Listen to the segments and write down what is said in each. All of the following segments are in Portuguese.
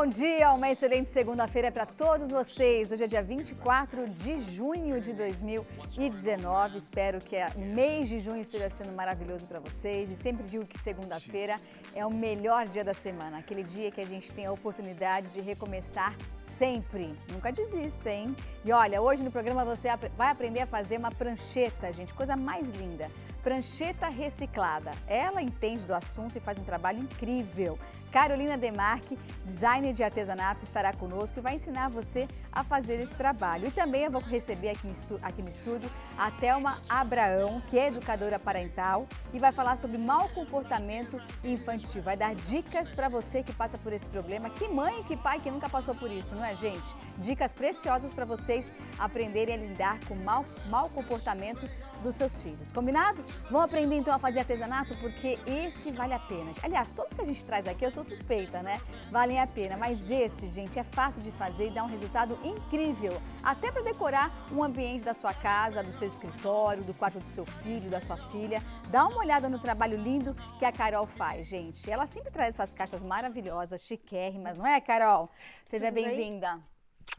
Bom dia, uma excelente segunda-feira para todos vocês. Hoje é dia 24 de junho de 2019. Espero que o mês de junho esteja sendo maravilhoso para vocês. E sempre digo que segunda-feira é o melhor dia da semana. Aquele dia que a gente tem a oportunidade de recomeçar sempre. Nunca desista, hein? E olha, hoje no programa você vai aprender a fazer uma prancheta, gente. Coisa mais linda. Prancheta reciclada. Ela entende do assunto e faz um trabalho incrível. Carolina Demarque, designer de artesanato, estará conosco e vai ensinar você a fazer esse trabalho. E também eu vou receber aqui no estúdio a Thelma Abraão, que é educadora parental e vai falar sobre mau comportamento infantil. Vai dar dicas para você que passa por esse problema. Que mãe e que pai que nunca passou por isso, não é, gente? Dicas preciosas para vocês aprenderem a lidar com mau comportamento dos seus filhos. Combinado? Vamos aprender então a fazer artesanato porque esse vale a pena. Aliás, todos que a gente traz aqui, eu sou suspeita, né? Valem a pena, mas esse, gente, é fácil de fazer e dá um resultado incrível. Até para decorar um ambiente da sua casa, do seu escritório, do quarto do seu filho, da sua filha. Dá uma olhada no trabalho lindo que a Carol faz, gente. Ela sempre traz essas caixas maravilhosas, chiquérrimas, não é, Carol? Seja bem-vinda.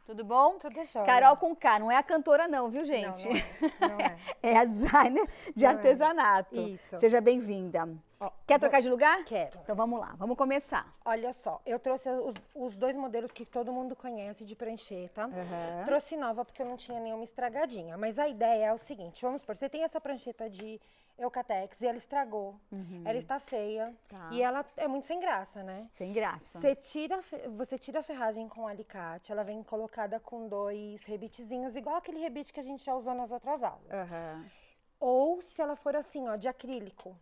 Tudo bom? Tudo jóia. Carol com K, não é a cantora não, viu, gente? Não é. É a designer de artesanato. Isso. Seja bem-vinda. Quer trocar de lugar? Quero. Então vamos lá, vamos começar. Olha só, eu trouxe os dois modelos que todo mundo conhece de prancheta. Trouxe nova porque eu não tinha nenhuma estragadinha. Mas a ideia é o seguinte, vamos supor, você tem essa prancheta de Eucatex e ela estragou. Ela está feia e ela é muito sem graça, né? Sem graça. Você tira a ferragem com alicate, ela vem colocada com 2 rebitezinhos, igual aquele rebite que a gente já usou nas outras aulas. Ou se ela for assim, ó, de acrílico,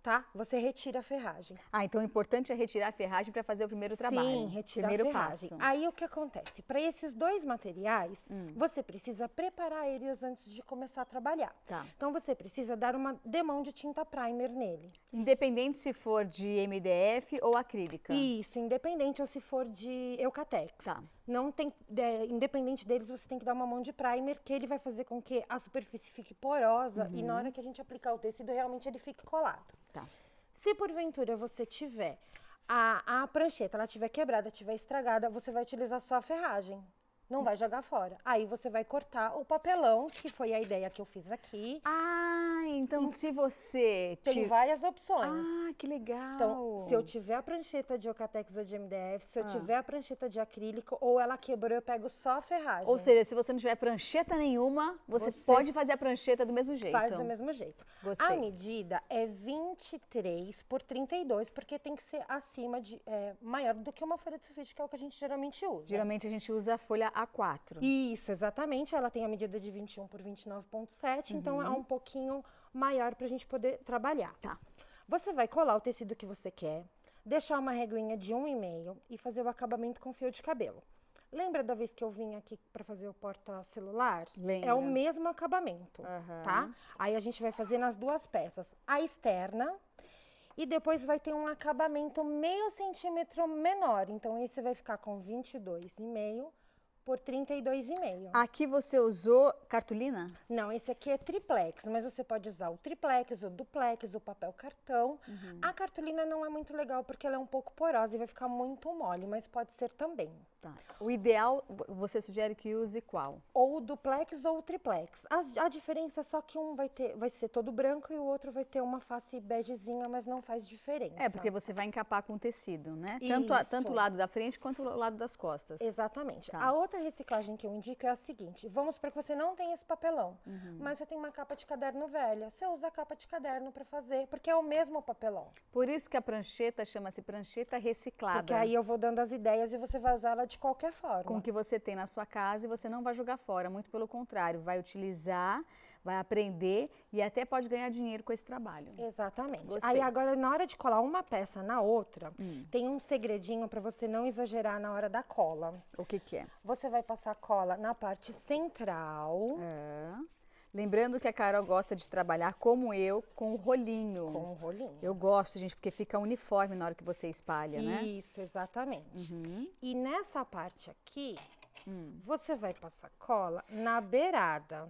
tá? Você retira a ferragem. Então o importante é retirar a ferragem para fazer o primeiro trabalho. Sim, retirar primeiro a ferragem. passo. Aí o que acontece? Para esses dois materiais, você precisa preparar eles antes de começar a trabalhar. Então você precisa dar uma demão de tinta primer nele. Independente se for de MDF ou acrílica. Isso, independente ou se for de Eucatex. Não tem, independente deles, você tem que dar uma mão de primer, que ele vai fazer com que a superfície fique porosa e na hora que a gente aplicar o tecido, realmente ele fique colado. Se porventura você tiver a prancheta, ela tiver quebrada, tiver estragada, você vai utilizar só a ferragem. Não vai jogar fora. Aí você vai cortar o papelão, que foi a ideia que eu fiz aqui. Então se você... Tem várias opções. Que legal. Então, se eu tiver a prancheta de Eucatex ou de MDF, se eu tiver a prancheta de acrílico, ou ela quebrou, eu pego só a ferragem. Ou seja, se você não tiver prancheta nenhuma, você pode fazer a prancheta do mesmo jeito. Faz do mesmo jeito. Gostei. A medida é 23 por 32, porque tem que ser acima de... maior do que uma folha de sulfite, que é o que a gente geralmente usa. Geralmente a gente usa a folha A4. Isso, exatamente. Ela tem a medida de 21 por 29,7, então é um pouquinho maior para a gente poder trabalhar. Você vai colar o tecido que você quer, deixar uma reguinha de 1,5 e fazer o acabamento com fio de cabelo. Lembra da vez que eu vim aqui para fazer o porta-celular? Lembra. É o mesmo acabamento, tá? Aí a gente vai fazer nas duas peças. A externa e depois vai ter um acabamento meio centímetro menor. Então, esse vai ficar com 22,5 por 32,5. Aqui você usou cartolina? Não, esse aqui é triplex, mas você pode usar o triplex, o duplex, o papel cartão. A cartolina não é muito legal porque ela é um pouco porosa e vai ficar muito mole, mas pode ser também. O ideal, você sugere que use qual? Ou o duplex ou o triplex. A diferença é só que um vai ser todo branco e o outro vai ter uma face begezinha, mas não faz diferença. Porque você vai encapar com tecido, né? Isso. Tanto o lado da frente quanto o lado das costas. Exatamente. A outra reciclagem que eu indico é a seguinte: vamos supor que você não tem esse papelão, mas você tem uma capa de caderno velha. Você usa a capa de caderno para fazer, porque é o mesmo papelão. Por isso que a prancheta chama-se prancheta reciclada. Porque aí eu vou dando as ideias e você vai usar ela de qualquer forma. Com o que você tem na sua casa e você não vai jogar fora, muito pelo contrário, vai utilizar, vai aprender e até pode ganhar dinheiro com esse trabalho. Exatamente. Gostei. Aí agora, na hora de colar uma peça na outra, tem um segredinho para você não exagerar na hora da cola. O que é? Você vai passar cola na parte central. Lembrando que a Carol gosta de trabalhar, como eu, com o rolinho. Com o rolinho. Eu gosto, gente, porque fica uniforme na hora que você espalha, né? Isso, exatamente. E nessa parte aqui, você vai passar cola na beirada.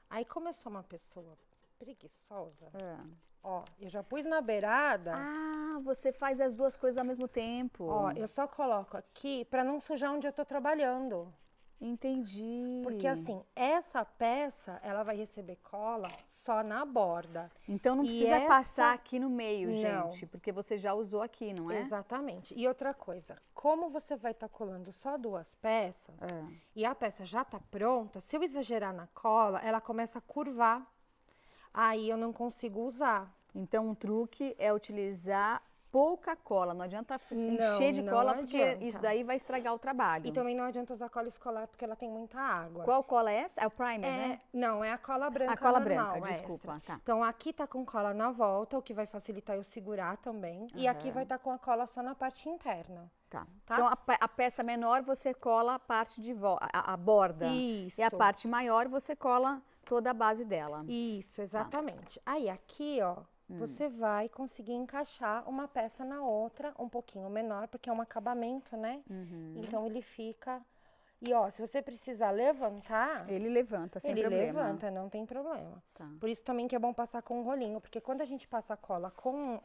Aí, como eu sou uma pessoa preguiçosa, Ó, eu já pus na beirada. Ah, você faz as duas coisas ao mesmo tempo. Ó, eu só coloco aqui pra não sujar onde eu tô trabalhando. Entendi. Porque assim, essa peça, ela vai receber cola só na borda. Então não E precisa essa- passar aqui no meio, Não. gente, porque você já usou aqui, não é? Exatamente. E outra coisa, como você vai estar colando só duas peças, e a peça já tá pronta, se eu exagerar na cola, ela começa a curvar. Aí eu não consigo usar. Então um truque é utilizar pouca cola, não adianta encher de não cola, porque adianta. isso daí vai estragar o trabalho. E também não adianta usar cola escolar porque ela tem muita água. Qual cola é essa? É o primer, né? Não, é a cola branca A cola normal, branca, extra. desculpa, tá. Então aqui tá com cola na volta, o que vai facilitar eu segurar também. E aqui vai estar com a cola só na parte interna. Tá. Tá? Então a peça menor você cola a parte de a borda. Isso. E a parte maior você cola toda a base dela. Isso, exatamente. Aí aqui, ó, você vai conseguir encaixar uma peça na outra, um pouquinho menor, porque é um acabamento, né? Então ele fica... E ó, se você precisar levantar... Ele levanta sem ele problema. levanta, não tem problema. Tá. Por isso também que é bom passar com um rolinho, porque quando a gente passa a cola com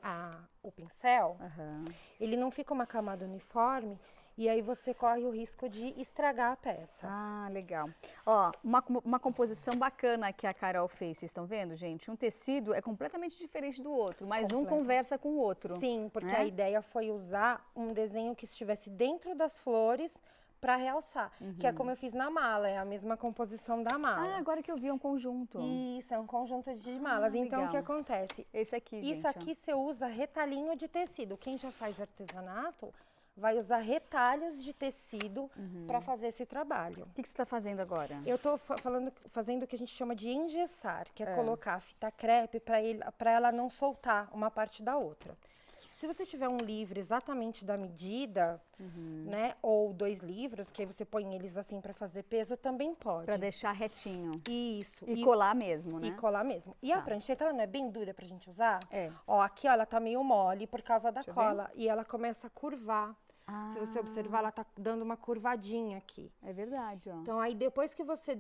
o pincel, Aham. ele não fica uma camada uniforme e aí você corre o risco de estragar a peça. Ah, legal. Ó, uma composição bacana que a Carol fez, vocês estão vendo, gente? Um tecido é completamente diferente do outro, mas um conversa com o outro. Sim, porque né? a ideia foi usar um desenho que estivesse dentro das flores para realçar, que é como eu fiz na mala, é a mesma composição da mala. Ah, agora que eu vi, é um conjunto. Isso, é um conjunto de malas. Então, o que legal. acontece? Esse aqui, gente. Isso aqui você usa retalhinho de tecido. Quem já faz artesanato vai usar retalhos de tecido para fazer esse trabalho. O que você está fazendo agora? Eu estou fazendo o que a gente chama de engessar, que é colocar a fita crepe para ela não soltar uma parte da outra. Se você tiver um livro exatamente da medida, né, ou 2 livros, que aí você põe eles assim para fazer peso, também pode. Para deixar retinho. Isso. E colar mesmo, né? E colar mesmo. E a prancheta, ela não é bem dura pra gente usar? É. Ó, aqui, ó, ela tá meio mole por causa da Deixa eu cola. E ela começa a curvar. Se você observar, ela tá dando uma curvadinha aqui. É verdade, ó. Então, aí depois que você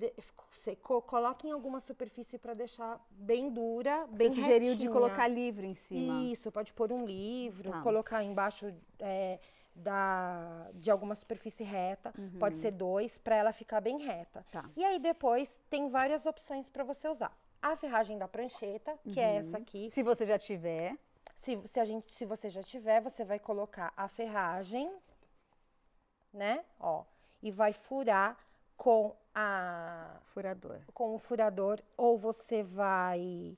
secou, coloque em alguma superfície pra deixar bem dura, bem Você sugeriu de retinha. colocar livro em cima. Isso, pode pôr um livro, Tá. colocar embaixo de alguma superfície reta, pode ser 2, para ela ficar bem reta. Tá. E aí depois tem várias opções para você usar. A ferragem da prancheta, que é essa aqui. Se você já tiver. Se você já tiver, você vai colocar a ferragem, né? Ó, e vai furar com Furador. com o furador, ou você vai...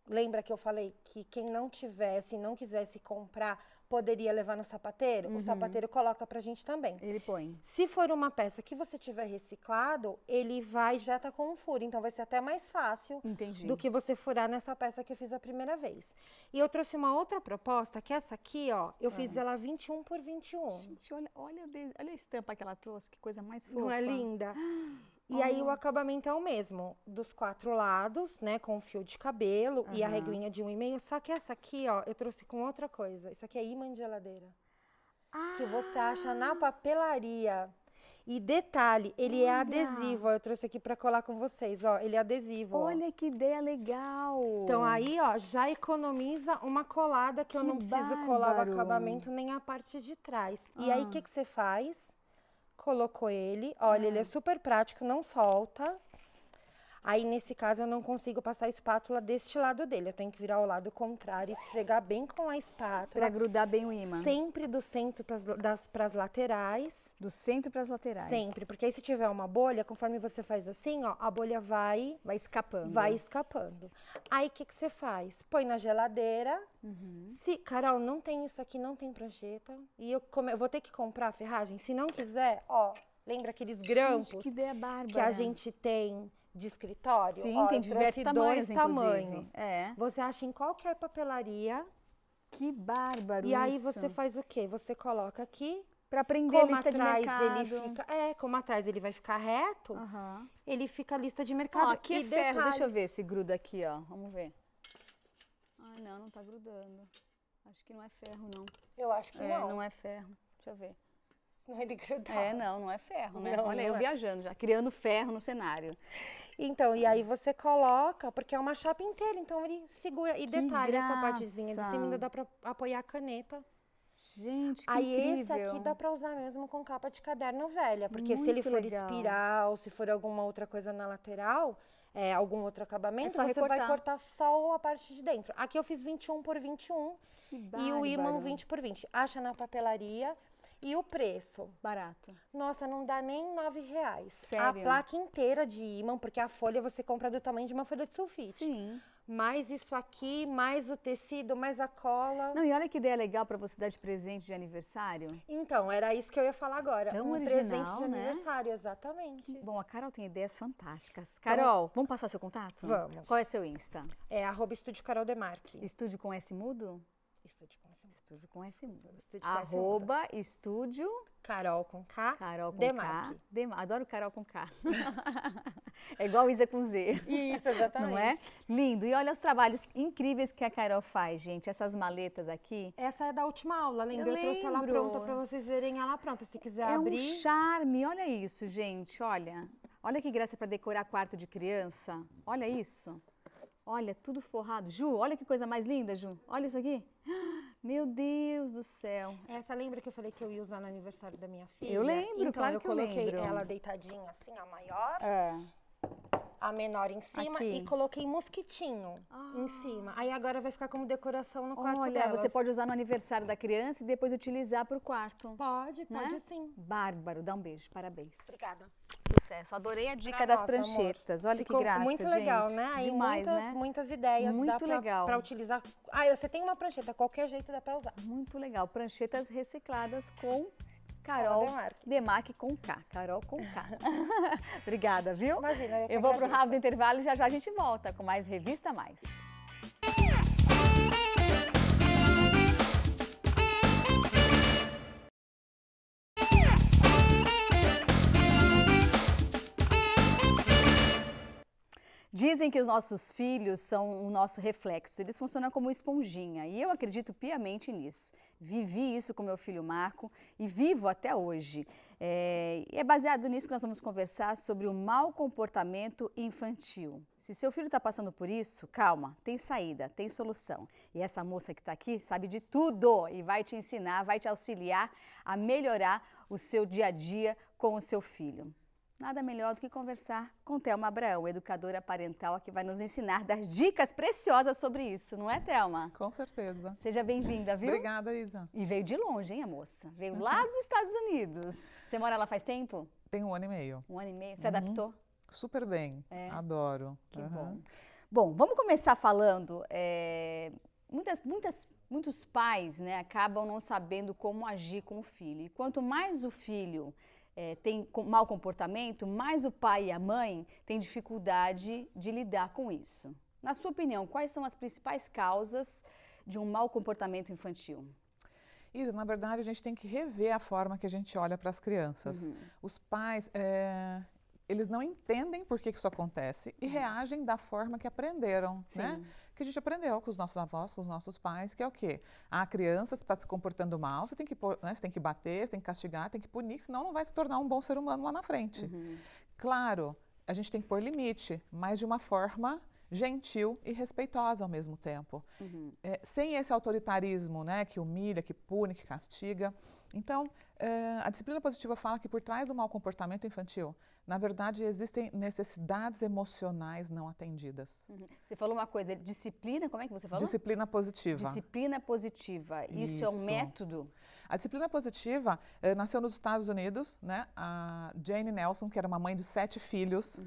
lembra que eu falei que quem não tivesse, não quisesse comprar, poderia levar no sapateiro? O sapateiro coloca pra gente também. Ele põe. Se for uma peça que você tiver reciclado, ele vai já tá com um furo, então vai ser até mais fácil Entendi. do que você furar nessa peça que eu fiz a primeira vez. E eu trouxe uma outra proposta, que essa aqui, ó, eu fiz ela 21 por 21. Gente, olha a estampa que ela trouxe, que coisa mais fofa. Não é linda? E aí o acabamento é o mesmo, dos 4 lados, né, com o fio de cabelo e a reguinha de 1,5. Só que essa aqui, ó, eu trouxe com outra coisa. Isso aqui é imã de geladeira. Que você acha na papelaria. E detalhe, ele é adesivo. Ó, eu trouxe aqui pra colar com vocês, ó, ele é adesivo. Olha que ideia legal. Então aí, ó, já economiza uma colada que eu não preciso colar o acabamento nem a parte de trás. E aí, o que você faz? Colocou ele, olha, ele é super prático, não solta. Aí, nesse caso, eu não consigo passar a espátula deste lado dele. Eu tenho que virar o lado contrário e esfregar bem com a espátula. Pra grudar bem o imã. Sempre do centro pras laterais. Do centro para as laterais. Sempre, porque aí se tiver uma bolha, conforme você faz assim, ó, a bolha vai escapando. Vai escapando. Aí, o que você faz? Põe na geladeira. Se, Carol, não tem isso aqui, não tem prancheta. E eu vou ter que comprar a ferragem. Se não quiser, ó, lembra aqueles grampos Gente, que ideia bárbara. que a gente tem de escritório? Sim, ó, tem eu diversos trouxe tamanhos, 2 inclusive. tamanhos. É. Você acha em qualquer papelaria. Que bárbaro E aí, isso. você faz o quê? Você coloca aqui. Pra prender a Como lista de atrás mercado. ele fica... como atrás ele vai ficar reto, Aham. ele fica a lista de mercado. Ó, aqui é E ferro, detalhe, deixa eu ver se gruda aqui, ó. Vamos ver. Ah, não tá grudando. Acho que não é ferro, não. Eu acho que É, não. não é ferro. Deixa eu ver. senão ele grudava. Não é ferro, né? Não, Olha, não eu viajando já, criando ferro no cenário. Então, e aí você coloca, porque é uma chapa inteira, então ele segura. E detalhe, essa partezinha de cima ainda dá pra apoiar a caneta. Gente, que aí incrível. esse aqui dá pra usar mesmo com capa de caderno velha, porque Muito se ele for legal. espiral, se for alguma outra coisa na lateral, algum outro acabamento, só você recortar. vai cortar só a parte de dentro. Aqui eu fiz 21 por 21 Que e o ímã bárbaro. 20 por 20. Acha na papelaria. E o preço? Barato. Nossa, não dá nem R$9. Sério? A placa inteira de ímã, porque a folha você compra do tamanho de uma folha de sulfite. Sim. Mais isso aqui, mais o tecido, mais a cola. Não, e olha que ideia legal para você dar de presente de aniversário. Então, era isso que eu ia falar agora. Tão um original, presente de né? aniversário, exatamente. Bom, a Carol tem ideias fantásticas. Carol, vamos passar seu contato? Vamos. Qual é seu Insta? É @Estúdio Carol Demarque. Estúdio com S mudo? Estúdio com esse Estúdio com S mudo. Estúdio com esse mudo. @estúdio Carol com K. Carol com Demarque. K. Adoro Carol com K. É igual Isa com Z. Isso, exatamente. Não é? Lindo. E olha os trabalhos incríveis que a Carol faz, gente. Essas maletas aqui. Essa é da última aula, lembra? Eu trouxe ela lembro. pronta pra vocês verem ela pronta. Se quiser É abrir. um charme. Olha isso, gente. Olha. Olha que graça para decorar quarto de criança. Olha isso. Olha, tudo forrado. Ju, olha que coisa mais linda, Ju. Olha isso aqui. Meu Deus do céu. Essa lembra que eu falei que eu ia usar no aniversário da minha filha? Eu lembro, então, claro que eu coloquei lembro. ela deitadinha assim, a maior, É. a menor em cima Aqui. e coloquei mosquitinho em cima. Aí agora vai ficar como decoração no quarto Olha, delas. você pode usar no aniversário da criança e depois utilizar para o quarto. Pode né? sim. Bárbaro, dá um beijo, parabéns. Obrigada. Sucesso, adorei a dica Pra das nossa, pranchetas. Olha Ficou que graça, muito gente. legal, né? Aí Demais, muitas, né? muitas ideias Muito dá pra, legal. pra utilizar. Você tem uma prancheta, qualquer jeito dá pra usar. Muito legal. Pranchetas recicladas com Carol Demarque. Demarque com K. Carol com K. Obrigada, viu? Imagina, eu que Eu vou pro agradeço. rápido intervalo e já já a gente volta com mais Revista Mais. Dizem que os nossos filhos são o nosso reflexo, eles funcionam como esponjinha e eu acredito piamente nisso. Vivi isso com meu filho Marco e vivo até hoje. E é baseado nisso que nós vamos conversar sobre o mau comportamento infantil. Se seu filho está passando por isso, calma, tem saída, tem solução. E essa moça que está aqui sabe de tudo e vai te ensinar, vai te auxiliar a melhorar o seu dia a dia com o seu filho. Nada melhor do que conversar com Thelma Abraão, educadora parental, que vai nos ensinar das dicas preciosas sobre isso, não é, Thelma? Com certeza. Seja bem-vinda, viu? Obrigada, Isa. E veio de longe, hein, a moça? Veio lá dos Estados Unidos. Você mora lá faz tempo? Tem 1 ano e meio. 1 ano e meio? Se adaptou? Super bem. Adoro. Que bom. Bom, vamos começar falando. Muitos pais, né, acabam não sabendo como agir com o filho. E quanto mais o filho tem mau comportamento, mais o pai e a mãe têm dificuldade de lidar com isso. Na sua opinião, quais são as principais causas de um mau comportamento infantil? Isa, na verdade, a gente tem que rever a forma que a gente olha para as crianças. Os pais, eles não entendem por que isso acontece e reagem da forma que aprenderam, né? Que a gente aprendeu com os nossos avós, com os nossos pais, que é o quê? A criança está se comportando mal, você tem que bater, você tem que castigar, tem que punir, senão não vai se tornar um bom ser humano lá na frente. Claro, a gente tem que pôr limite, mas de uma forma gentil e respeitosa ao mesmo tempo. Sem esse autoritarismo, né, que humilha, que pune, que castiga. Então, a disciplina positiva fala que por trás do mau comportamento infantil, na verdade, existem necessidades emocionais não atendidas. Você falou uma coisa, disciplina, como é que você falou? Disciplina positiva. Disciplina positiva. Isso é um método? A disciplina positiva nasceu nos Estados Unidos, né? A Jane Nelson, que era uma mãe de 7 filhos,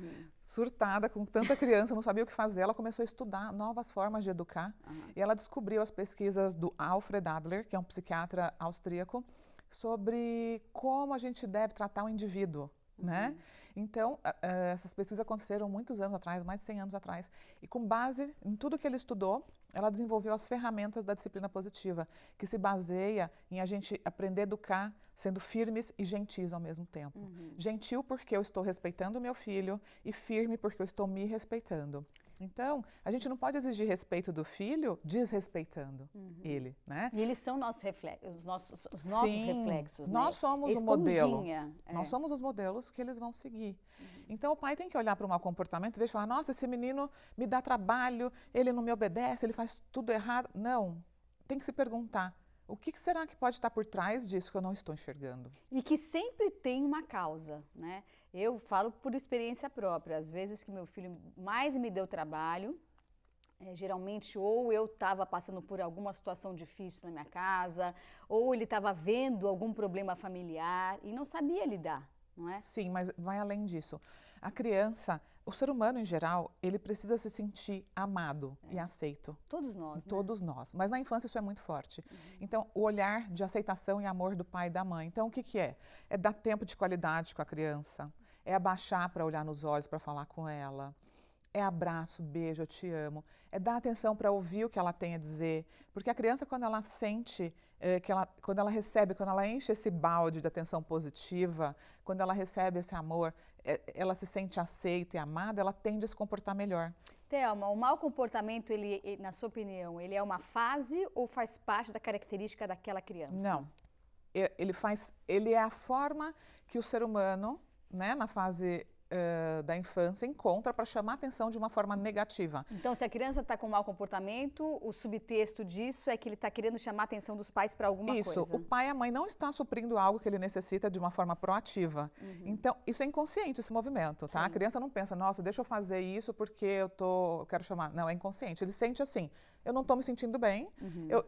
surtada com tanta criança, não sabia o que fazer, ela começou a estudar novas formas de educar e ela descobriu as pesquisas do Alfred Adler, que é um psiquiatra austríaco, sobre como a gente deve tratar o indivíduo. Né? Então, essas pesquisas aconteceram muitos anos atrás, mais de 100 anos atrás, e com base em tudo que ele estudou, ela desenvolveu as ferramentas da disciplina positiva, que se baseia em a gente aprender a educar sendo firmes e gentis ao mesmo tempo. Gentil porque eu estou respeitando o meu filho e firme porque eu estou me respeitando. Então, a gente não pode exigir respeito do filho desrespeitando ele, né? E eles são nossos reflexos, os nossos Sim, reflexos, né? nós somos o Esponjinha, modelo. Nós somos os modelos que eles vão seguir. Então, o pai tem que olhar para o mau comportamento e falar, nossa, esse menino me dá trabalho, ele não me obedece, ele faz tudo errado. Não, tem que se perguntar, o que será que pode estar por trás disso que eu não estou enxergando? E que sempre tem uma causa, né? Eu falo por experiência própria. Às vezes que meu filho mais me deu trabalho, geralmente ou eu estava passando por alguma situação difícil na minha casa, ou ele estava vendo algum problema familiar e não sabia lidar, não é? Sim, mas vai além disso. A criança, o ser humano em geral, ele precisa se sentir amado e aceito. Todos nós, né? Todos nós. Mas na infância isso é muito forte. Então, o olhar de aceitação e amor do pai e da mãe. Então, o que que é? É dar tempo de qualidade com a criança. É abaixar para olhar nos olhos, para falar com ela. É abraço, beijo, eu te amo. É dar atenção para ouvir o que ela tem a dizer. Porque a criança, quando ela sente, quando ela recebe, quando ela enche esse balde de atenção positiva, quando ela recebe esse amor, ela se sente aceita e amada, ela tende a se comportar melhor. Thelma, o mau comportamento, na sua opinião, ele é uma fase ou faz parte da característica daquela criança? Não. Ele é a forma que o ser humano, né, na fase da infância, encontra para chamar a atenção de uma forma negativa. Então, se a criança está com mau comportamento, o subtexto disso é que ele está querendo chamar a atenção dos pais para alguma coisa. Isso, o pai e a mãe não estão suprindo algo que ele necessita de uma forma proativa. Então, isso é inconsciente, esse movimento, tá? Sim. A criança não pensa, nossa, deixa eu fazer isso porque eu quero chamar. Não, é inconsciente. Ele sente assim, eu não estou me sentindo bem, eu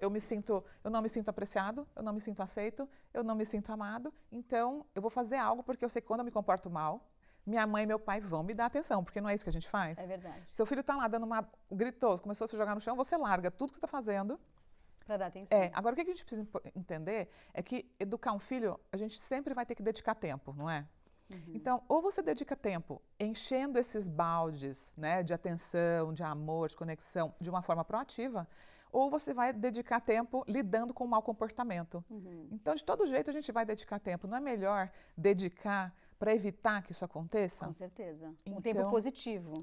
não me sinto apreciado, eu não me sinto aceito, eu não me sinto amado, então eu vou fazer algo porque eu sei que quando eu me comporto mal, minha mãe e meu pai vão me dar atenção, porque não é isso que a gente faz? É verdade. Seu filho está lá gritou, começou a se jogar no chão, você larga tudo que você está fazendo. Para dar atenção. Agora o que a gente precisa entender é que educar um filho, a gente sempre vai ter que dedicar tempo, não é? Então, ou você dedica tempo enchendo esses baldes, né, de atenção, de amor, de conexão, de uma forma proativa, ou você vai dedicar tempo lidando com o mau comportamento. Então, de todo jeito, a gente vai dedicar tempo. Não é melhor dedicar para evitar que isso aconteça? Com certeza. Então, Um tempo positivo.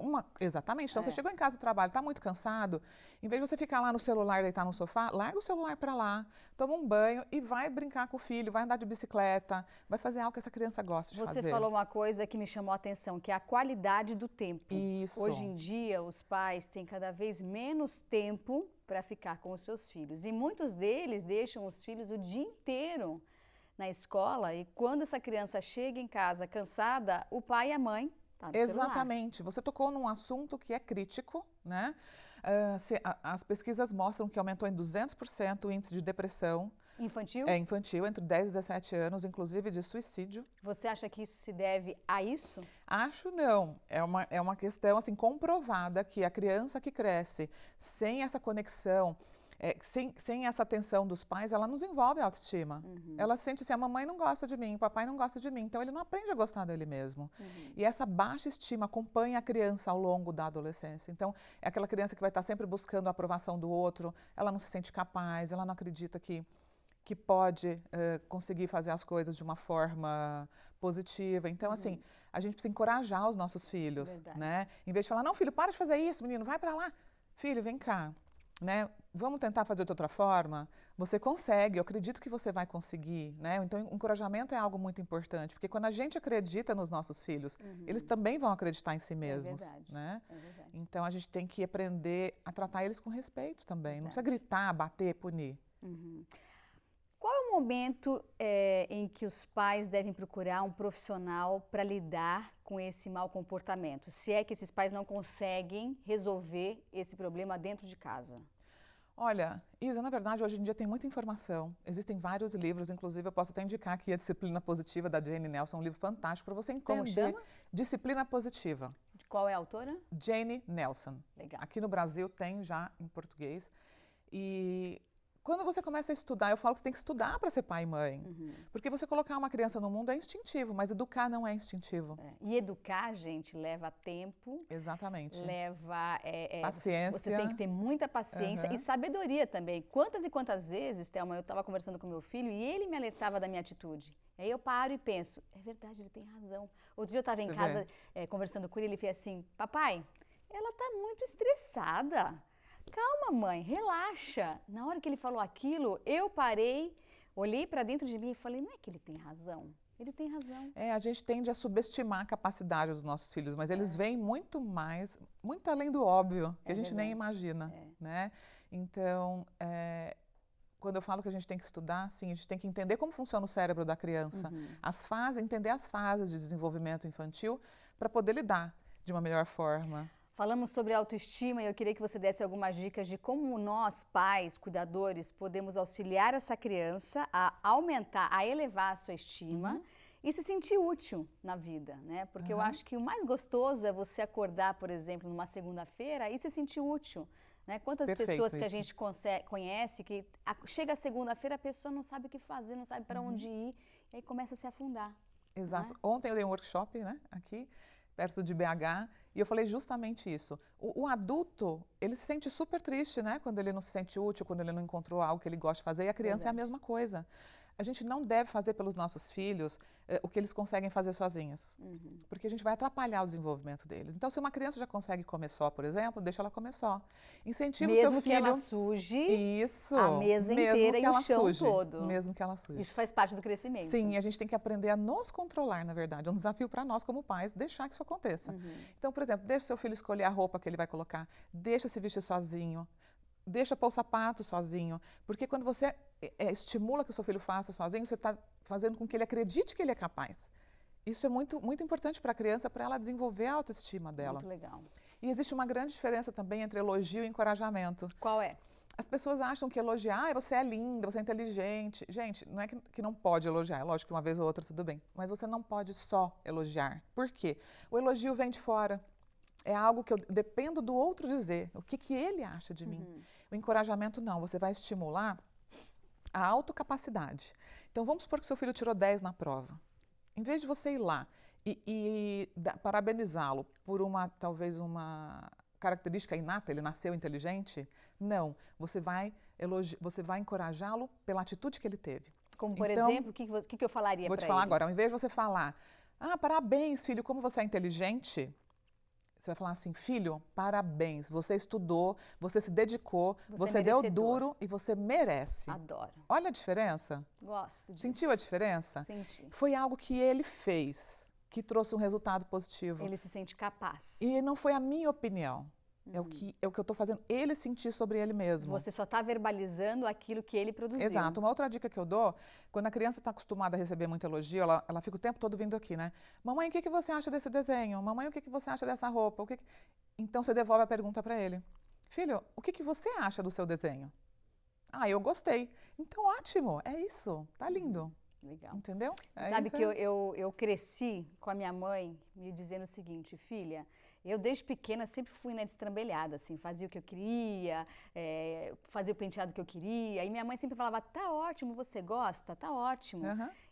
Exatamente. Então, você chegou em casa do trabalho, está muito cansado, em vez de você ficar lá no celular, deitar no sofá, larga o celular para lá, toma um banho e vai brincar com o filho, vai andar de bicicleta, vai fazer algo que essa criança gosta de fazer. Você falou uma coisa que me chamou a atenção, que é a qualidade do tempo. Isso. Hoje em dia, os pais têm cada vez menos tempo para ficar com os seus filhos. E muitos deles deixam os filhos o dia inteiro na escola e quando essa criança chega em casa cansada, o pai e a mãe estão no Exatamente. celular. Você tocou num assunto que é crítico, né? As pesquisas mostram que aumentou em 200% o índice de depressão. Infantil? Infantil, entre 10 e 17 anos, inclusive de suicídio. Você acha que isso se deve a isso? Acho não. É uma questão assim, comprovada que a criança que cresce sem essa conexão, sem essa atenção dos pais, ela não desenvolve a autoestima. Ela sente assim, a mamãe não gosta de mim, o papai não gosta de mim, então ele não aprende a gostar dele mesmo. E essa baixa estima acompanha a criança ao longo da adolescência. Então, é aquela criança que vai estar sempre buscando a aprovação do outro, ela não se sente capaz, ela não acredita que pode conseguir fazer as coisas de uma forma positiva. Então, assim, a gente precisa encorajar os nossos filhos, né? Em vez de falar, não, filho, para de fazer isso, menino, vai para lá. Filho, vem cá, né? Vamos tentar fazer de outra forma? Você consegue, eu acredito que você vai conseguir, né? Então, o encorajamento é algo muito importante, porque quando a gente acredita nos nossos filhos, eles também vão acreditar em si mesmos, né? É verdade. Então, a gente tem que aprender a tratar eles com respeito também. Não precisa gritar, bater, punir. Qual é o momento em que os pais devem procurar um profissional para lidar com esse mau comportamento? Se é que esses pais não conseguem resolver esse problema dentro de casa? Olha, Isa, na verdade, hoje em dia tem muita informação. Existem vários livros, inclusive eu posso até indicar aqui a Disciplina Positiva, da Jane Nelson, um livro fantástico para você entender. Como chama? Disciplina Positiva. Qual é a autora? Jane Nelson. Legal. Aqui no Brasil tem já em português. E quando você começa a estudar, eu falo que você tem que estudar para ser pai e mãe. Porque você colocar uma criança no mundo é instintivo, mas educar não é instintivo. E educar, gente, leva tempo. Exatamente. Leva paciência. Você tem que ter muita paciência e sabedoria também. Quantas e quantas vezes, Thelma, eu estava conversando com meu filho e ele me alertava da minha atitude. Aí eu paro e penso, é verdade, ele tem razão. Outro dia eu estava em casa conversando com ele, ele fez assim, papai, ela tá muito estressada. Calma, mãe, relaxa. Na hora que ele falou aquilo, eu parei, olhei para dentro de mim e falei, não é que ele tem razão? Ele tem razão. A gente tende a subestimar a capacidade dos nossos filhos, mas eles veem muito mais, muito além do óbvio, que a gente nem imagina, né? Então, quando eu falo que a gente tem que estudar, sim, a gente tem que entender como funciona o cérebro da criança, as fases, entender as fases de desenvolvimento infantil para poder lidar de uma melhor forma. Falamos sobre autoestima e eu queria que você desse algumas dicas de como nós, pais, cuidadores, podemos auxiliar essa criança a aumentar, a elevar a sua estima e se sentir útil na vida, né? Porque eu acho que o mais gostoso é você acordar, por exemplo, numa segunda-feira e se sentir útil. Né? Quantas pessoas que a gente conhece que chega a segunda-feira, a pessoa não sabe o que fazer, não sabe para onde ir, e aí começa a se afundar. Exato. Ontem eu dei um workshop, né, aqui, perto de BH, e eu falei justamente isso. O adulto, ele se sente super triste, né, quando ele não se sente útil, quando ele não encontrou algo que ele gosta de fazer, e a criança é a mesma coisa. A gente não deve fazer pelos nossos filhos o que eles conseguem fazer sozinhos, porque a gente vai atrapalhar o desenvolvimento deles. Então, se uma criança já consegue comer só, por exemplo, deixa ela comer só. Incentiva o seu filho... Mesmo que ela suje isso, a mesa inteira e o chão todo. Mesmo que ela suje. Isso faz parte do crescimento. Sim, a gente tem que aprender a nos controlar, na verdade. É um desafio para nós, como pais, deixar que isso aconteça. Então, por exemplo, deixa o seu filho escolher a roupa que ele vai colocar, deixa se vestir sozinho, deixa pôr o sapato sozinho, porque quando você estimula que o seu filho faça sozinho, você está fazendo com que ele acredite que ele é capaz. Isso é muito, muito importante para a criança, para ela desenvolver a autoestima dela. Muito legal. E existe uma grande diferença também entre elogio e encorajamento. Qual é? As pessoas acham que elogiar, você é linda, você é inteligente. Gente, não é que não pode elogiar, é lógico que uma vez ou outra tudo bem, mas você não pode só elogiar. Por quê? O elogio vem de fora. É algo que eu dependo do outro dizer, o que ele acha de mim. O encorajamento não, você vai estimular a autocapacidade. Então vamos supor que seu filho tirou 10 na prova. Em vez de você ir lá e parabenizá-lo por talvez uma característica inata, ele nasceu inteligente, não, você vai encorajá-lo pela atitude que ele teve. Como por exemplo, o que eu falaria para ele? Vou te falar agora, ao invés de você falar, parabéns filho, como você é inteligente, você vai falar assim, filho, parabéns, você estudou, você se dedicou, você deu duro e você merece. Adoro. Olha a diferença. Gosto disso. Sentiu a diferença? Senti. Foi algo que ele fez, que trouxe um resultado positivo. Ele se sente capaz. E não foi a minha opinião. É o que eu estou fazendo ele sentir sobre ele mesmo. Você só está verbalizando aquilo que ele produziu. Exato. Uma outra dica que eu dou, quando a criança está acostumada a receber muito elogio, ela fica o tempo todo vindo aqui, né? Mamãe, o que você acha desse desenho? Mamãe, o que você acha dessa roupa? Então você devolve a pergunta para ele. Filho, o que você acha do seu desenho? Eu gostei. Então ótimo, é isso, tá lindo. Legal. Entendeu? Sabe que eu cresci com a minha mãe me dizendo o seguinte, filha, eu desde pequena sempre fui destrambelhada, assim, fazia o que eu queria, fazia o penteado que eu queria, e minha mãe sempre falava, tá ótimo, você gosta? Tá ótimo.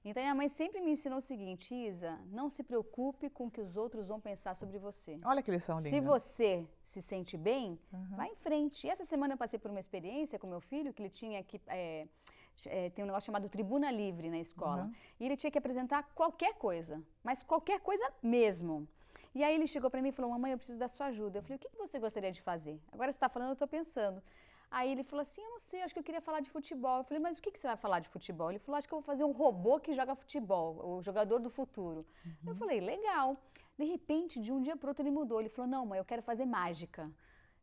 Então minha mãe sempre me ensinou o seguinte, Isa, não se preocupe com o que os outros vão pensar sobre você. Olha que lição linda. Se você se sente bem, vai em frente. E essa semana eu passei por uma experiência com meu filho, que ele tinha que... tem um negócio chamado Tribuna Livre na escola. E ele tinha que apresentar qualquer coisa, mas qualquer coisa mesmo. E aí ele chegou para mim e falou, mamãe, eu preciso da sua ajuda. Eu falei, o que você gostaria de fazer? Agora você está falando, eu estou pensando. Aí ele falou assim, eu não sei, acho que eu queria falar de futebol. Eu falei, mas o que você vai falar de futebol? Ele falou, acho que eu vou fazer um robô que joga futebol, o jogador do futuro. Eu falei, legal. De repente, de um dia para o outro, ele mudou. Ele falou, não, mãe, eu quero fazer mágica.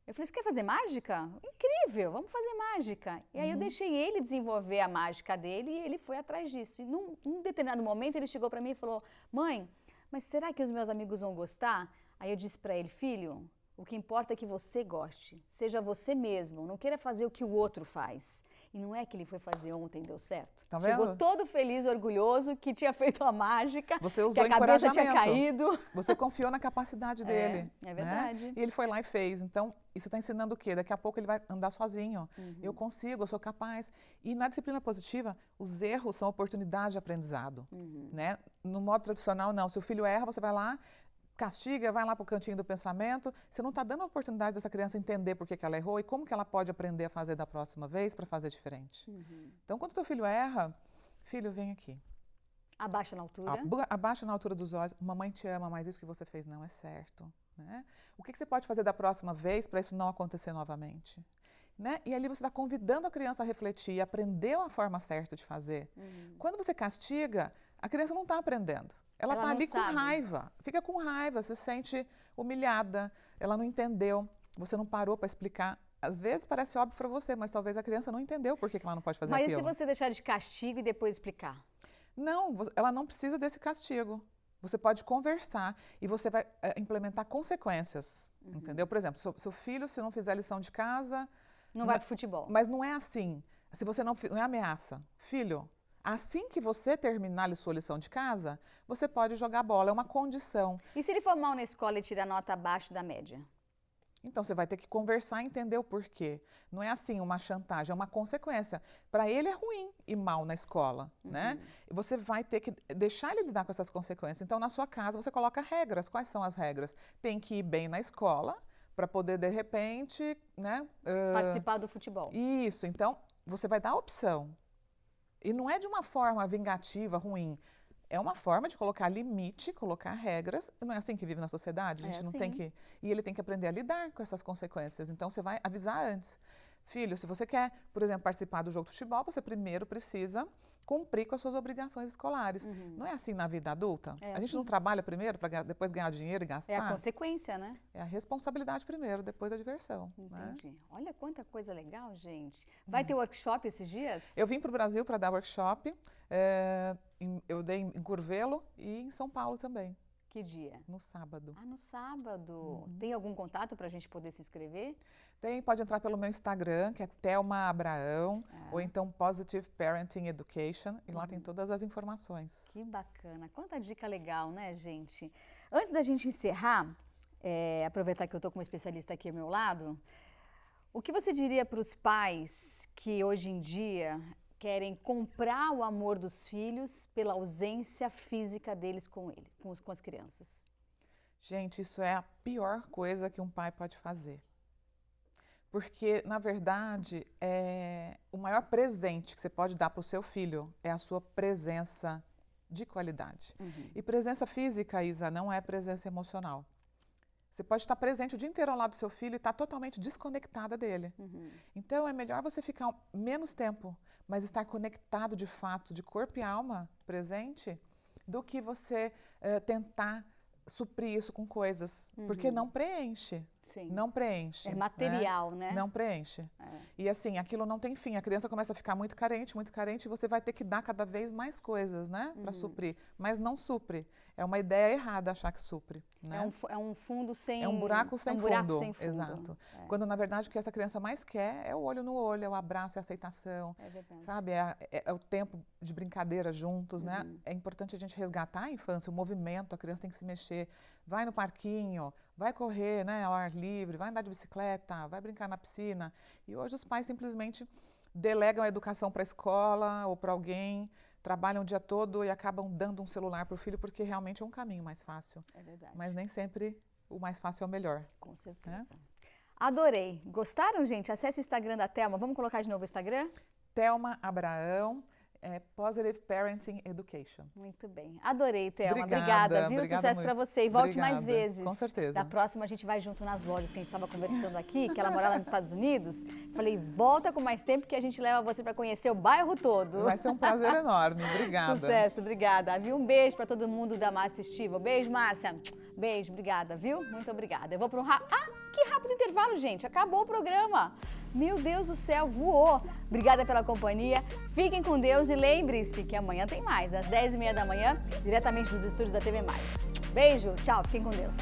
Eu falei, você quer fazer mágica? Incrível, vamos fazer mágica. E aí eu deixei ele desenvolver a mágica dele e ele foi atrás disso. E num determinado momento ele chegou para mim e falou, mãe, mas será que os meus amigos vão gostar? Aí eu disse para ele, filho, o que importa é que você goste. Seja você mesmo, não queira fazer o que o outro faz. E não é que ele foi fazer ontem, deu certo. Tá Chegou vendo? Todo feliz, orgulhoso, que tinha feito a mágica, você usou que a cabeça tinha caído. Você confiou na capacidade dele. É verdade. Né? E ele foi lá e fez. Então, isso está ensinando o quê? Daqui a pouco ele vai andar sozinho. Eu consigo, eu sou capaz. E na disciplina positiva, os erros são oportunidades de aprendizado. Né? No modo tradicional, não. Se o filho erra, você vai lá, castiga, vai lá para o cantinho do pensamento. Você não está dando a oportunidade dessa criança entender por que ela errou e como que ela pode aprender a fazer da próxima vez para fazer diferente. Então, quando o teu filho erra, filho, vem aqui. Abaixa na altura. Abaixa na altura dos olhos. Mamãe te ama, mas isso que você fez não é certo. Né? O que você pode fazer da próxima vez para isso não acontecer novamente? Né? E ali você está convidando a criança a refletir, aprender a forma certa de fazer. Quando você castiga, a criança não está aprendendo. Ela está ali com raiva, fica com raiva, se sente humilhada, ela não entendeu, você não parou para explicar. Às vezes parece óbvio para você, mas talvez a criança não entendeu por que ela não pode fazer aquilo. Mas e se você deixar de castigo e depois explicar? Não, ela não precisa desse castigo. Você pode conversar e você vai implementar consequências, entendeu? Por exemplo, seu filho, se não fizer lição de casa... Não vai para o futebol. Mas não é assim. Se você não é ameaça. Filho, assim que você terminar a sua lição de casa, você pode jogar bola, é uma condição. E se ele for mal na escola e tirar nota abaixo da média? Então, você vai ter que conversar e entender o porquê. Não é assim uma chantagem, é uma consequência. Para ele é ruim ir mal na escola, né? E você vai ter que deixar ele lidar com essas consequências. Então, na sua casa, você coloca regras. Quais são as regras? Tem que ir bem na escola para poder, de repente, né? Participar do futebol. Isso. Então, você vai dar a opção. E não é de uma forma vingativa, ruim. É uma forma de colocar limite, colocar regras. Não é assim que vive na sociedade? A gente não tem que... E ele tem que aprender a lidar com essas consequências. Então, você vai avisar antes. Filho, se você quer, por exemplo, participar do jogo de futebol, você primeiro precisa cumprir com as suas obrigações escolares. Não é assim na vida adulta? A gente não trabalha primeiro para depois ganhar dinheiro e gastar? É a consequência, né? É a responsabilidade primeiro, depois a diversão. Entendi. Né? Olha quanta coisa legal, gente. Vai ter workshop esses dias? Eu vim para o Brasil para dar workshop. Eu dei em Curvelo e em São Paulo também. Que dia? No sábado. Ah, no sábado. Tem algum contato para a gente poder se inscrever? Tem, pode entrar pelo meu Instagram, que é Thelma Abraão, ou então Positive Parenting Education, e lá tem todas as informações. Que bacana. Quanta dica legal, né, gente? Antes da gente encerrar, aproveitar que eu estou com uma especialista aqui ao meu lado, o que você diria para os pais que hoje em dia querem comprar o amor dos filhos pela ausência física deles com as crianças? Gente, isso é a pior coisa que um pai pode fazer. Porque, na verdade, o maior presente que você pode dar para o seu filho é a sua presença de qualidade. E presença física, Isa, não é presença emocional. Você pode estar presente o dia inteiro ao lado do seu filho e estar totalmente desconectada dele. Então, é melhor você ficar menos tempo, mas estar conectado de fato, de corpo e alma presente, do que você tentar suprir isso com coisas, porque não preenche. Sim. Não preenche. É material, né? Não preenche. E assim, aquilo não tem fim. A criança começa a ficar muito carente, e você vai ter que dar cada vez mais coisas, né? Para suprir. Mas não supre. É uma ideia errada achar que supre. Né? É um fundo sem... É um buraco sem fundo. Buraco sem fundo. Exato. Quando, na verdade, o que essa criança mais quer é o olho no olho, é o abraço, é a aceitação. É verdade. Sabe? É o tempo de brincadeira juntos, né? É importante a gente resgatar a infância, o movimento, a criança tem que se mexer. Vai no parquinho, vai correr, né, ao ar livre, vai andar de bicicleta, vai brincar na piscina. E hoje os pais simplesmente delegam a educação para a escola ou para alguém, trabalham o dia todo e acabam dando um celular para o filho porque realmente é um caminho mais fácil. É verdade. Mas nem sempre o mais fácil é o melhor. Com certeza. Adorei. Gostaram, gente? Acesse o Instagram da Thelma. Vamos colocar de novo o Instagram? Thelma Abraão. Positive Parenting Education. Muito bem. Adorei, Thelma. Obrigada, viu? Sucesso para você. E volte mais vezes. Com certeza. Da próxima a gente vai junto nas lojas que a gente estava conversando aqui, que ela mora lá nos Estados Unidos. Falei, volta com mais tempo que a gente leva você para conhecer o bairro todo. Vai ser um prazer enorme. Obrigada. Sucesso, obrigada. Viu? Um beijo para todo mundo da Márcia Estiva. Beijo, Márcia. Beijo, obrigada, viu? Muito obrigada. Eu vou para um que rápido intervalo, gente. Acabou o programa. Meu Deus do céu, voou! Obrigada pela companhia, fiquem com Deus e lembre-se que amanhã tem mais, às 10h30 da manhã, diretamente dos estúdios da TV+. Beijo, tchau, fiquem com Deus.